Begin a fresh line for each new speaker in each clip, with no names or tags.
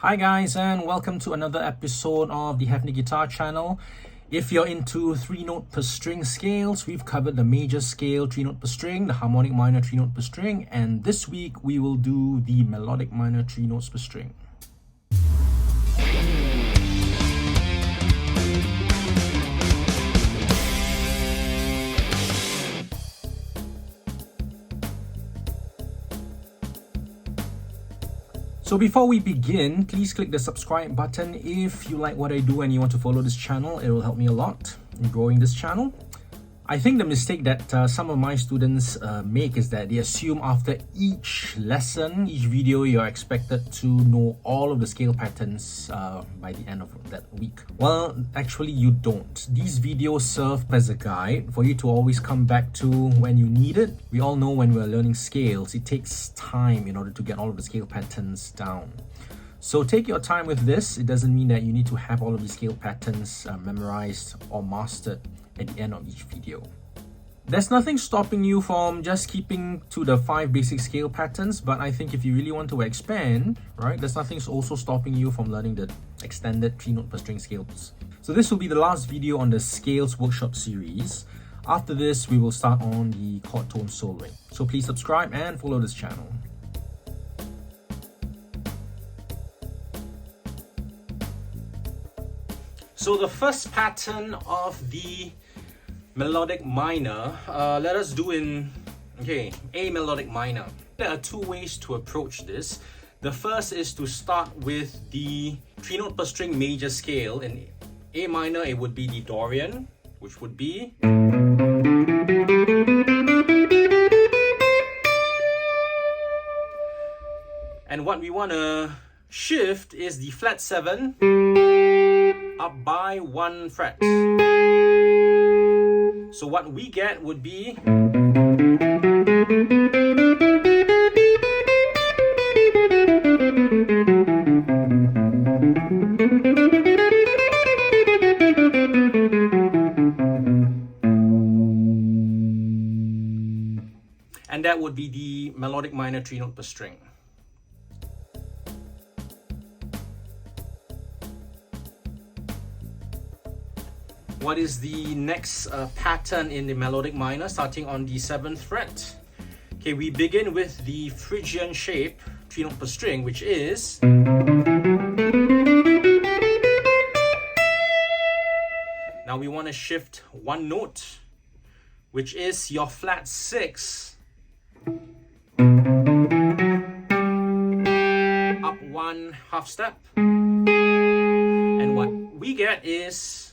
Hi guys, and welcome to another episode of the Hefni Guitar channel. If you're into 3-note per string scales, we've covered the major scale 3-note per string, the harmonic minor 3-note per string, and this week we will do the melodic minor 3 notes per string. So before we begin, please click the subscribe button if you like what I do and you want to follow this channel. It will help me a lot in growing this channel. I think the mistake that some of my students make is that they assume after each lesson, each video, you're expected to know all of the scale patterns by the end of that week. Well, actually you don't. These videos serve as a guide for you to always come back to when you need it. We all know when we're learning scales, it takes time in order to get all of the scale patterns down. So take your time with this. It doesn't mean that you need to have all of these scale patterns memorized or mastered at the end of each video. There's nothing stopping you from just keeping to the 5 basic scale patterns, but I think if you really want to expand, right, there's nothing also stopping you from learning the extended 3-note per string scales. So this will be the last video on the scales workshop series. After this, we will start on the chord tone soloing. So please subscribe and follow this channel. So the first pattern of the melodic minor, let us do in A melodic minor. There are 2 ways to approach this. The first is to start with the 3-note per string major scale. In A minor, it would be the Dorian, which would be, and what we want to shift is the flat 7 up by 1 fret. So what we get would be and that would be the melodic minor 3-note per string. What is the next pattern in the melodic minor, starting on the 7th fret? Okay, we begin with the Phrygian shape 3-note per string, which is, now we want to shift 1 note, which is your flat 6 up 1 half step, and what we get is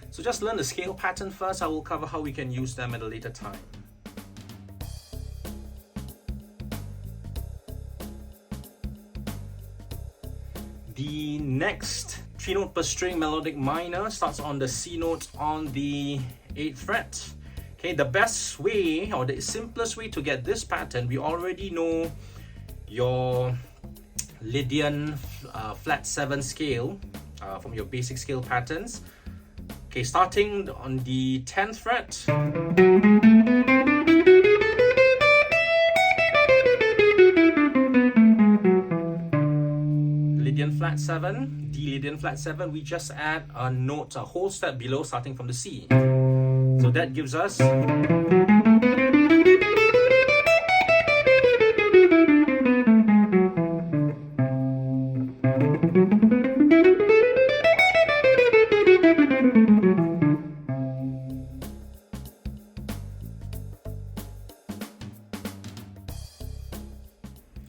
so just learn the scale pattern first. I will cover how we can use them at a later time. The next 3-note per string melodic minor starts on the C note on the 8th fret. Okay, the best way or the simplest way to get this pattern, we already know your Lydian flat 7 scale from your basic scale patterns. Okay, starting on the 10th fret. Lydian flat 7, D Lydian flat 7, we just add a note, a whole step below, starting from the C. So that gives us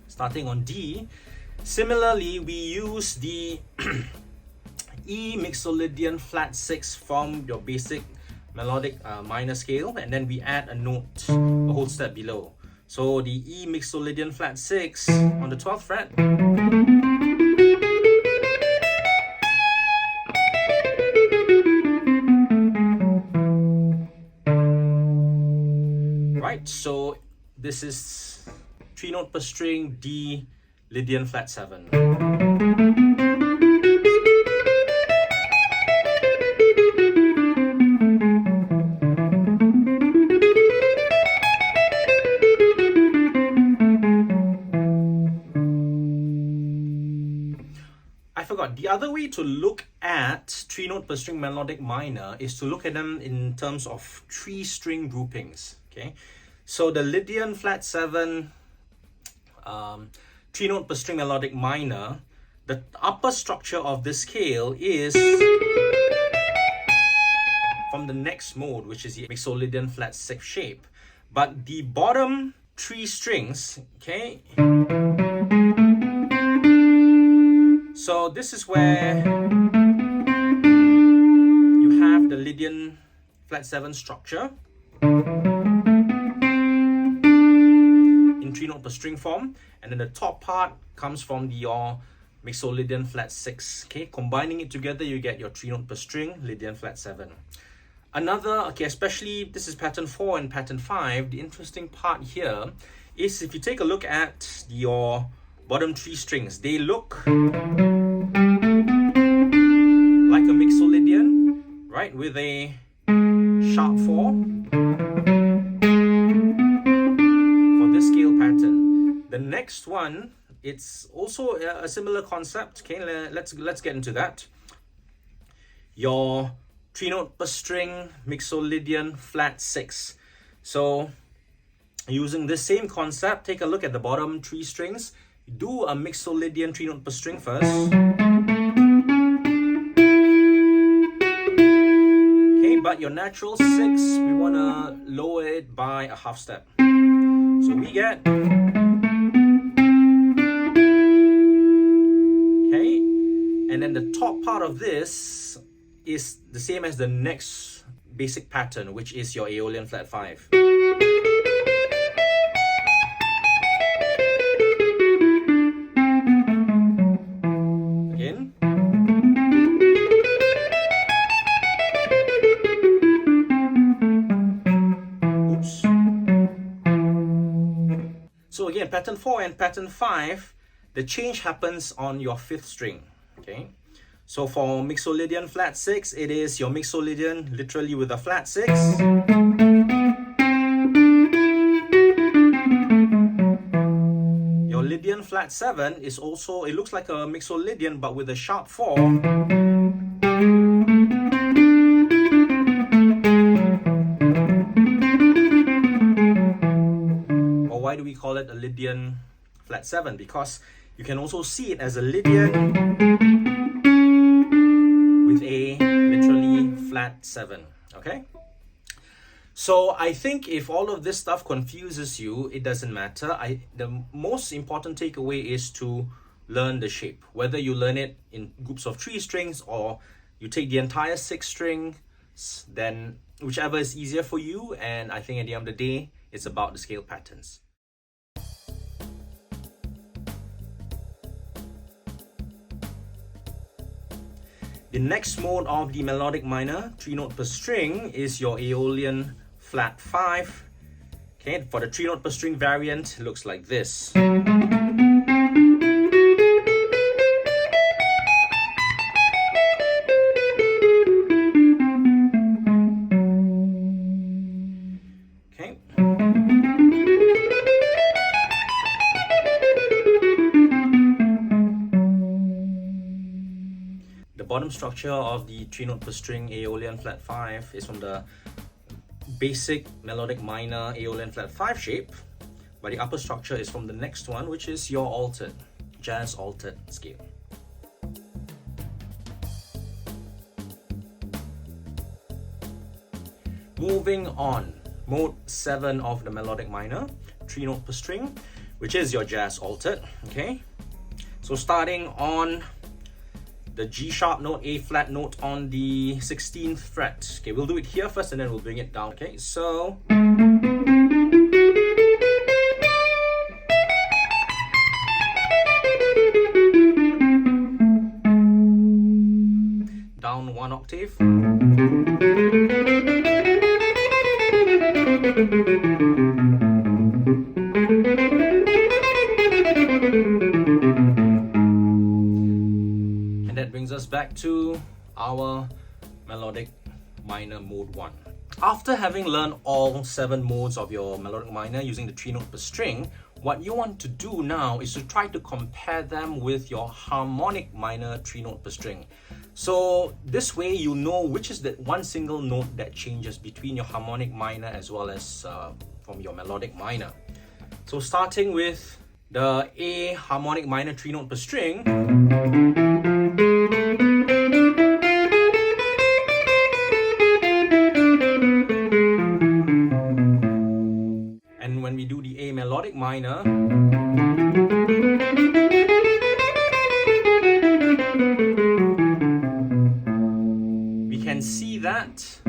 starting on D. Similarly, we use the E Mixolydian flat 6 from your basic melodic minor scale, and then we add a note, a whole step below. So the E Mixolydian flat 6 on the 12th fret. Right, so this is 3 note per string, D, Lydian flat 7. I forgot, the other way to look at 3 note per string melodic minor is to look at them in terms of 3 string groupings. Okay, so the Lydian flat 7 3 note per string melodic minor, the upper structure of this scale is from the next mode, which is the Mixolydian flat 6 shape, but the bottom 3 strings, okay, so this is where you have the Lydian flat 7 structure in 3 note per string form, and then the top part comes from your Mixolydian flat 6. Okay, combining it together, you get your 3 note per string Lydian flat 7. Another, okay, especially this is pattern 4 and pattern 5, the interesting part here is if you take a look at your bottom 3 strings, they look like a Mixolydian, right, with a sharp 4 for this scale pattern. The next one, it's also a similar concept. Okay, let's get into that. Your 3 note per string Mixolydian flat 6. So using this same concept, take a look at the bottom 3 strings. Do a Mixolydian 3 note per string first. Okay, but your natural 6, we want to lower it by a half step. So we get, okay, and then the top part of this is the same as the next basic pattern, which is your Aeolian flat 5. Again. Oops. So again, pattern 4 and pattern 5, the change happens on your 5th string. Okay. So for Mixolydian flat 6, it is your Mixolydian literally with a flat 6. Your Lydian flat 7 is also, it looks like a Mixolydian but with a sharp 4. Or why do we call it a Lydian flat 7? Because you can also see it as a Lydian with a literally flat 7. Okay, so I think if all of this stuff confuses you, it doesn't matter. The most important takeaway is to learn the shape, whether you learn it in groups of 3 strings or you take the entire 6 strings, then whichever is easier for you. And I think at the end of the day, it's about the scale patterns. The next mode of the melodic minor, 3 note per string, is your Aeolian flat 5. Okay, for the 3 note per string variant, it looks like this. Okay. The bottom structure of the 3 note per string Aeolian flat 5 is from the basic melodic minor Aeolian flat 5 shape, but the upper structure is from the next one, which is your altered, jazz altered scale. Moving on, mode 7 of the melodic minor, 3 note per string, which is your jazz altered. Okay, so starting on the G sharp note, A flat note on the 16th fret. Okay, we'll do it here first and then we'll bring it down. Okay, so down 1 octave. us back to our melodic minor mode 1. After having learned all 7 modes of your melodic minor using the 3 note per string, what you want to do now is to try to compare them with your harmonic minor 3 note per string. So this way you know which is the one single note that changes between your harmonic minor as well as from your melodic minor. So starting with the A harmonic minor 3 note per string, and when we do the A melodic minor, we can see that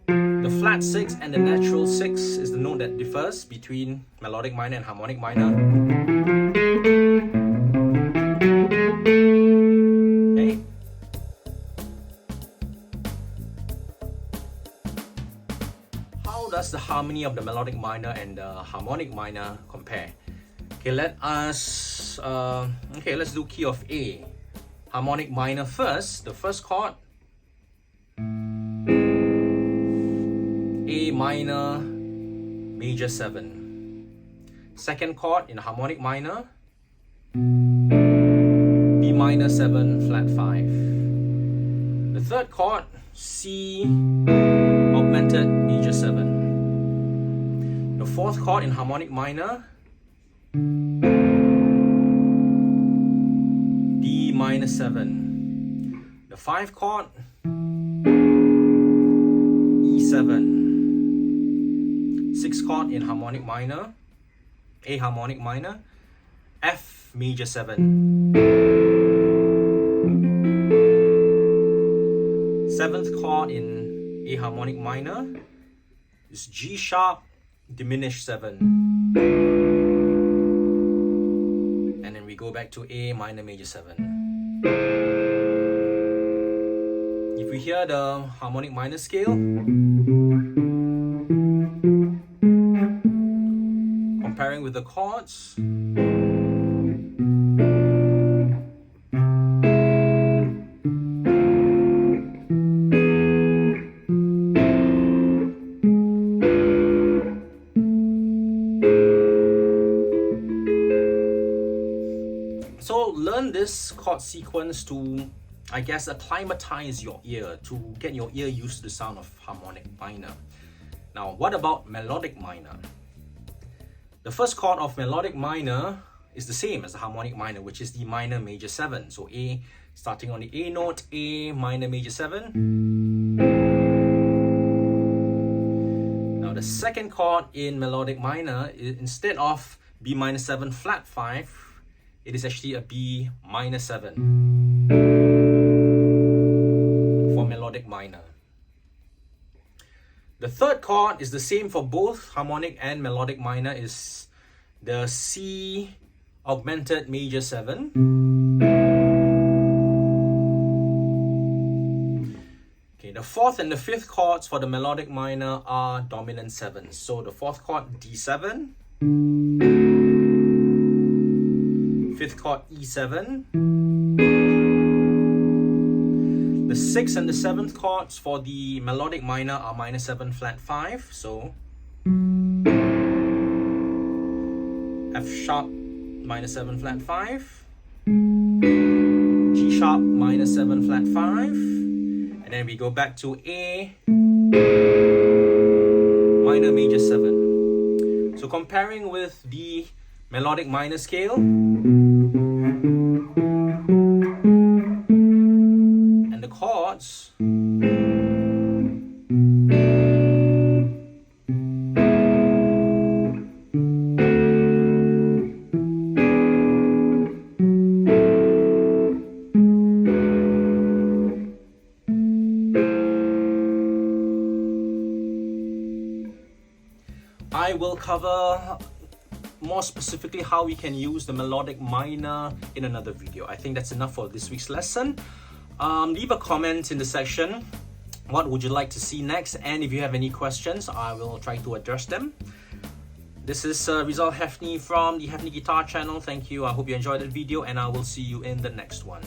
the flat 6 and the natural 6 is the note that differs between melodic minor and harmonic minor. Okay. How does the harmony of the melodic minor and the harmonic minor compare? Okay, let's do key of A. Harmonic minor first, the first chord, A minor major 7. Second chord in harmonic minor, B minor 7 flat 5. The third chord, C augmented major 7. The fourth chord in harmonic minor, D minor 7. The 5th chord, E7. 6th chord in harmonic minor, A harmonic minor, F major 7. 7th chord in A harmonic minor is G sharp diminished 7. And then we go back to A minor major 7. If we hear the harmonic minor scale, comparing with the chords, so learn this chord sequence to, I guess, acclimatize your ear, to get your ear used to the sound of harmonic minor. Now, what about melodic minor? The first chord of melodic minor is the same as the harmonic minor, which is the minor major 7. So A, starting on the A note, A minor major 7. Now the second chord in melodic minor, instead of B minor 7 flat 5, it is actually a B minor 7 for melodic minor. The third chord is the same for both harmonic and melodic minor, is the C augmented major 7. Okay, the 4th and the 5th chords for the melodic minor are dominant 7. So the 4th chord D7, 5th chord E7. The 6th and the 7th chords for the melodic minor are minor 7 flat 5, so F sharp minor 7 flat 5, G sharp minor 7 flat 5, and then we go back to A minor major 7. So comparing with the melodic minor scale and the chords, I will cover more specifically how we can use the melodic minor in another video. I think that's enough for this week's lesson. Leave a comment in the section. What would you like to see next? And if you have any questions, I will try to address them. This is Rizal Hefni from the Hefni Guitar channel. Thank you. I hope you enjoyed that video, and I will see you in the next one.